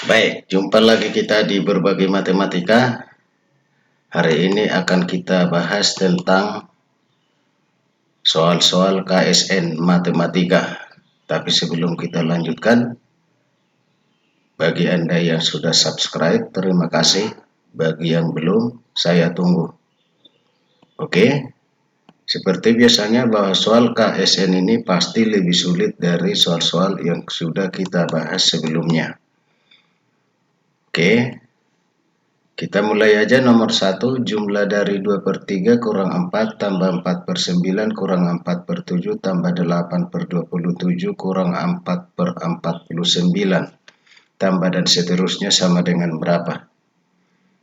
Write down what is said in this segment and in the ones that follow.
Baik, jumpa lagi kita di Berbagai Matematika. Hari ini akan kita bahas tentang soal-soal KSN Matematika. Tapi sebelum kita lanjutkan, bagi Anda yang sudah subscribe, terima kasih. Bagi yang belum, saya tunggu. Oke, seperti biasanya bahwa soal KSN ini pasti lebih sulit dari soal-soal yang sudah kita bahas sebelumnya. Oke. Kita mulai aja nomor 1, jumlah dari 2/3 kurang 4 tambah 4/9 kurang 4/7 tambah 8/27 kurang 4/49 tambah dan seterusnya sama dengan berapa?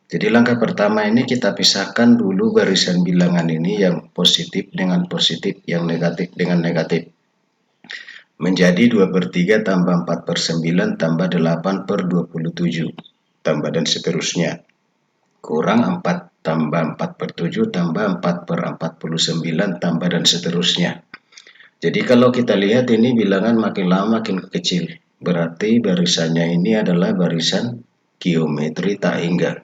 Jadi langkah pertama ini kita pisahkan dulu barisan bilangan ini yang positif dengan positif, yang negatif dengan negatif. Menjadi 2/3 tambah 4/9 tambah 8/27 tambah dan seterusnya. Kurang 4 tambah 4/7 tambah 4/49 tambah dan seterusnya. Jadi kalau kita lihat ini bilangan makin lama makin kecil. Berarti barisannya ini adalah barisan geometri tak hingga.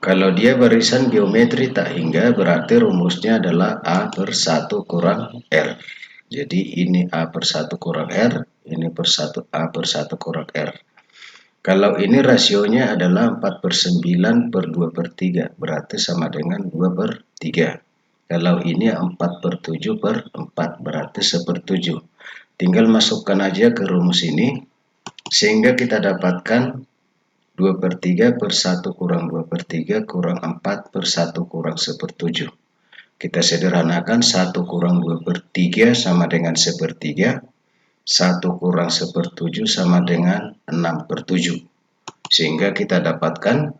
Kalau dia barisan geometri tak hingga berarti rumusnya adalah A/1 kurang R. Jadi ini A/1 kurang R, ini A/1 kurang R. Kalau ini rasionya adalah 4/9/2/3, berarti sama dengan 2/3. Kalau ini 4/7/4, berarti 1/7. Tinggal masukkan aja ke rumus ini, sehingga kita dapatkan 2/3/1 kurang 2/3 kurang 4/1 kurang 1/7. Kita sederhanakan 1 kurang 2/3 sama dengan 1/3. 1 kurang 1/7 sama dengan 6/7. Sehingga kita dapatkan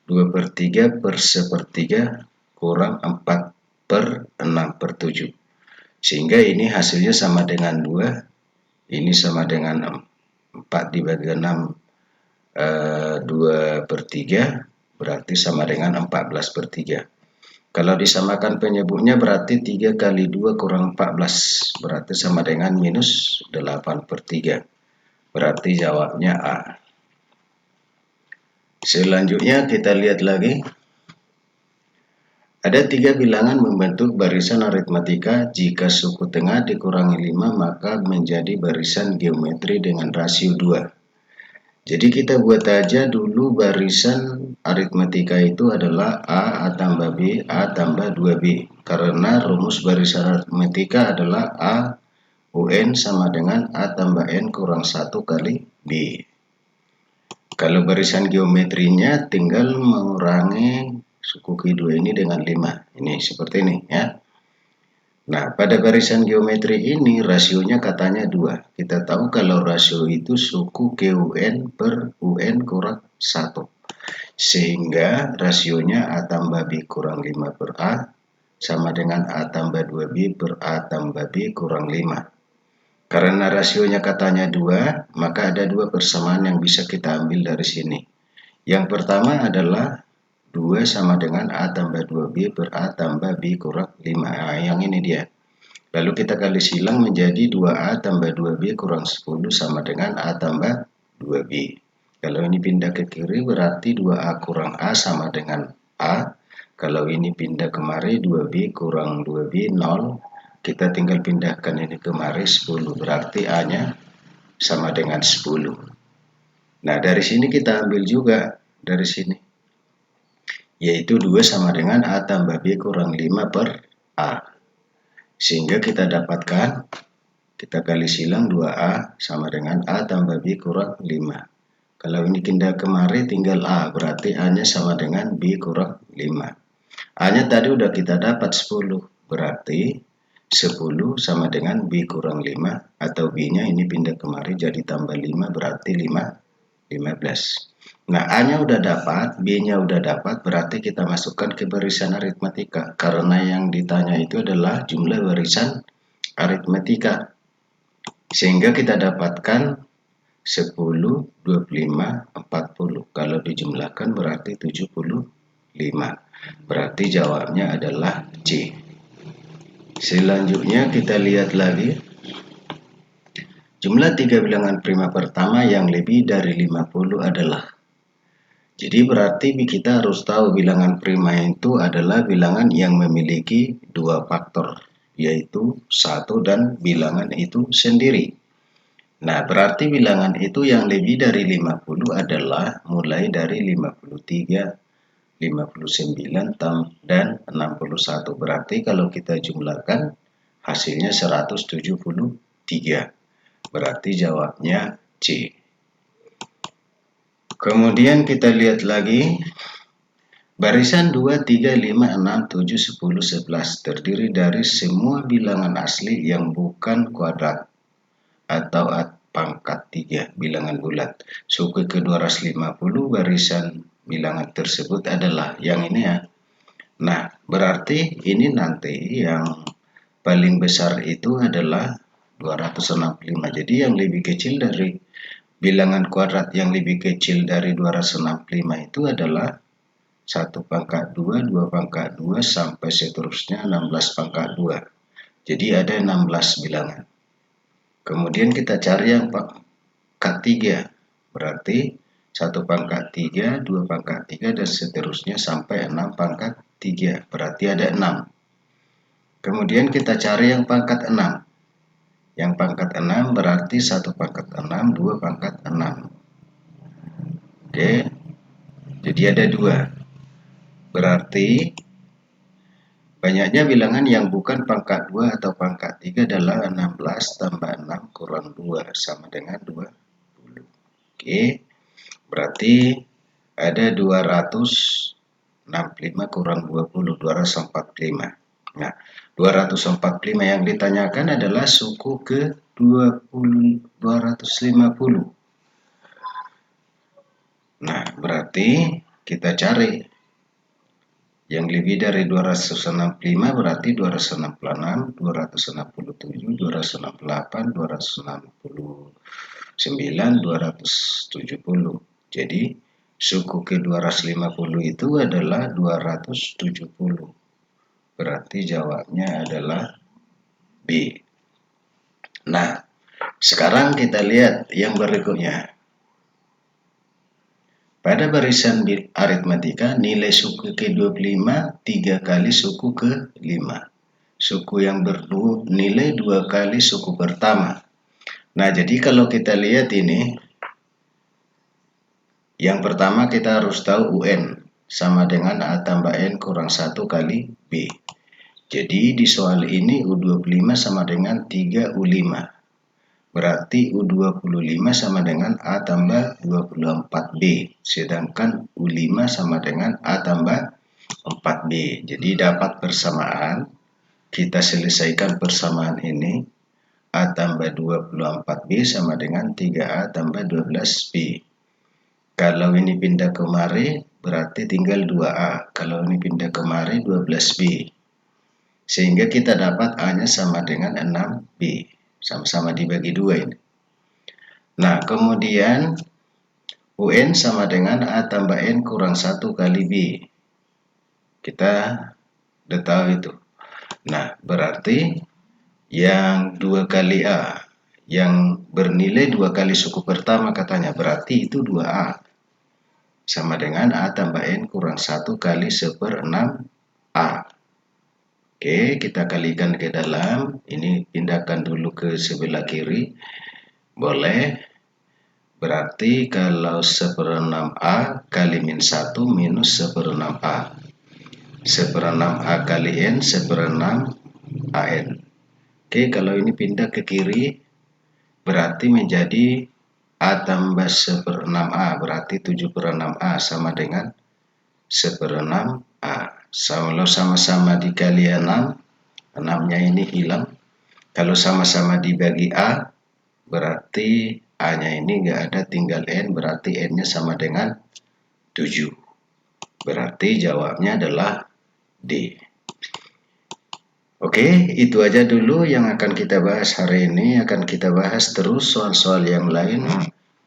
2/3/1/3 kurang 4/6/7. Sehingga ini hasilnya sama dengan 2. Ini sama dengan 4 dibagi 6, 2/3. Berarti sama dengan 14/3. Kalau disamakan penyebutnya berarti 3 kali 2 kurang 14. Berarti sama dengan minus 8/3. Berarti jawabnya A. Selanjutnya kita lihat lagi. Ada 3 bilangan membentuk barisan aritmatika. Jika suku tengah dikurangi 5 maka menjadi barisan geometri dengan rasio 2. Jadi kita buat aja dulu barisan aritmatika itu adalah A tambah B, A tambah 2B. Karena rumus barisan aritmatika adalah A UN sama dengan A tambah N kurang 1 kali B. Kalau barisan geometrinya tinggal mengurangi suku kedua ini dengan 5. Ini seperti ini ya. Nah, pada barisan geometri ini rasionya katanya 2. Kita tahu kalau rasio itu suku QN per UN kurang 1. Sehingga rasionya A tambah B kurang 5 per A sama dengan A tambah 2B per A tambah B kurang 5. Karena rasionya katanya 2, maka ada 2 persamaan yang bisa kita ambil dari sini. Yang pertama adalah 2 sama dengan A tambah 2B per A tambah B kurang 5. Nah, yang ini dia. Lalu kita kali silang menjadi 2A tambah 2B kurang 10 sama dengan A tambah 2B. Kalau ini pindah ke kiri berarti 2A kurang A sama dengan A. Kalau ini pindah kemari 2B kurang 2B 0. Kita tinggal pindahkan ini kemari 10. Berarti A-nya sama dengan 10. Nah, dari sini kita ambil juga dari sini. Yaitu 2 sama dengan A tambah B kurang 5 per A. Sehingga kita dapatkan, kita kali silang 2A sama dengan A tambah B kurang 5. Kalau ini pindah kemari tinggal A, berarti A-nya sama dengan B kurang 5. A-nya tadi udah kita dapat 10, berarti 10 sama dengan B kurang 5, atau B-nya ini pindah kemari jadi tambah 5, berarti 15. Nah, A-nya udah dapat, B-nya udah dapat, berarti kita masukkan ke barisan aritmatika. Karena yang ditanya itu adalah jumlah barisan aritmatika. Sehingga kita dapatkan 10, 25, 40. Kalau dijumlahkan berarti 75. Berarti jawabnya adalah C. Selanjutnya kita lihat lagi. Jumlah 3 bilangan prima pertama yang lebih dari 50 adalah. Jadi berarti kita harus tahu bilangan prima itu adalah bilangan yang memiliki dua faktor, yaitu 1 dan bilangan itu sendiri. Nah, berarti bilangan itu yang lebih dari 50 adalah mulai dari 53, 59, dan 61. Berarti kalau kita jumlahkan hasilnya 173. Berarti jawabnya C. Kemudian kita lihat lagi. Barisan 2, 3, 5, 6, 7, 10, 11 terdiri dari semua bilangan asli yang bukan kuadrat atau pangkat 3 bilangan bulat. Suku ke-250 barisan bilangan tersebut adalah yang ini ya. Nah, berarti ini nanti yang paling besar itu adalah 265. Jadi yang lebih kecil dari bilangan kuadrat yang lebih kecil dari 265 itu adalah 1 pangkat 2, 2 pangkat 2, sampai seterusnya 16 pangkat 2. Jadi ada 16 bilangan. Kemudian kita cari yang pangkat 3. Berarti 1 pangkat 3, 2 pangkat 3, dan seterusnya sampai 6 pangkat 3. Berarti ada 6. Kemudian kita cari yang pangkat 6. Yang pangkat 6 berarti 1 pangkat 6, 2 pangkat 6. Oke. Jadi ada 2. Berarti banyaknya bilangan yang bukan pangkat 2 atau pangkat 3 adalah 16 tambah 6 kurang 2 sama dengan 20. Oke, berarti ada 265 kurang 20, 245. Nah, 245 yang ditanyakan adalah suku ke 250. Nah, berarti kita cari yang lebih dari 265 berarti 266, 267, 268, 269, 270. Jadi suku ke 250 itu adalah 270. Berarti jawabnya adalah B. Nah, sekarang kita lihat yang berikutnya. Pada barisan aritmatika, nilai suku ke-25 3 kali suku ke-5. Suku yang bernilai 2 kali suku pertama. Nah, jadi kalau kita lihat ini, yang pertama kita harus tahu UN sama dengan A tambah N kurang 1 kali B. Jadi di soal ini U25 sama dengan 3U5. Berarti U25 sama dengan A tambah 24B. Sedangkan U5 sama dengan A tambah 4B. Jadi dapat persamaan. Kita selesaikan persamaan ini. A tambah 24B sama dengan 3A tambah 12B. Kalau ini pindah kemari, berarti tinggal 2A. Kalau ini pindah kemari, 12B. Sehingga kita dapat A-nya sama dengan 6B. Sama-sama dibagi 2 ini. Nah, kemudian UN sama dengan A tambah N kurang 1 kali B. Kita udah tahu itu. Nah, berarti yang 2 kali A, yang bernilai 2 kali suku pertama katanya, berarti itu 2A. Sama dengan A tambah N kurang 1 kali 1/6A. Oke, kita kalikan ke dalam. Ini pindahkan dulu ke sebelah kiri. Boleh. Berarti kalau 1/6A kali min 1 minus 1/6A. 1/6A kali N 1/6AN. Oke, kalau ini pindah ke kiri, berarti menjadi A tambah 1/6A. Berarti 7/6A sama dengan 1/6A. Kalau sama-sama dikali 6, 6-nya ini hilang. Kalau sama-sama dibagi A, berarti A-nya ini nggak ada, tinggal N. Berarti N-nya sama dengan 7. Berarti jawabnya adalah D. Oke, itu aja dulu yang akan kita bahas hari ini. Akan kita bahas terus soal-soal yang lain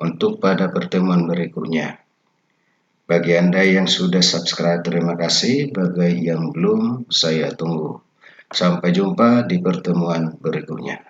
untuk pada pertemuan berikutnya. Bagi Anda yang sudah subscribe, terima kasih. Bagi yang belum, saya tunggu. Sampai jumpa di pertemuan berikutnya.